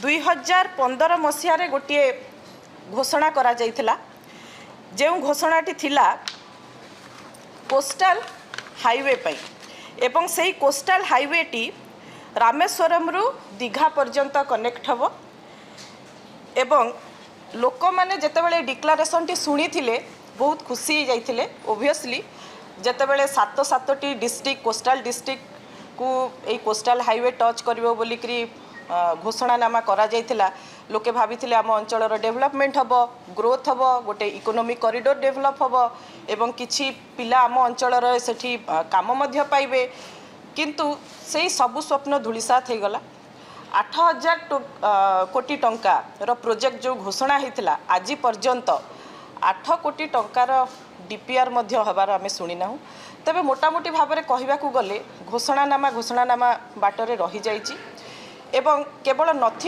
2015 मसीह गोटे घोषणा करा जाइथिला जो घोषणाटी थिला कोस्टाल हाईवे पई एवं सेही कोस्टाल हाईवे टी रामेश्वरम रु दीघा पर्यंत कनेक्ट हबो एवं लोक माने जेतेबेले डिक्लेरेशन टी सुनी थिले बहुत खुशी हो जाइथिले। ओबियसली जेतेबेले सातटी डिस्ट्रिक्ट कोस्टाल डिस्ट्रिक्ट को ए कोस्टाल हाईवे टच करिवो बोलिकरी घोषणानामा करा जाइथिला लोके भाबिथिले आम अंचलर डेवलपमेंट हबो ग्रोथ हबो गोटे इकोनॉमिक कॉरिडोर डेवलप हबो एवं किछि पिला आम अंचलर सेठी काम मध्य पाइबे किंतु सेही सबु स्वप्न धूलिसात हो गला। 8000 कोटी टंकार प्रोजेक्ट जो घोषणा होता आज पर्यंत 8 कोटी टंकार डीपीआर मध्य हबार आमे शुणी ना तेबे मोटामोटी भाव में कहवाक गले घोषणानामा बाटरे रही जाइछि एवं केवल नथि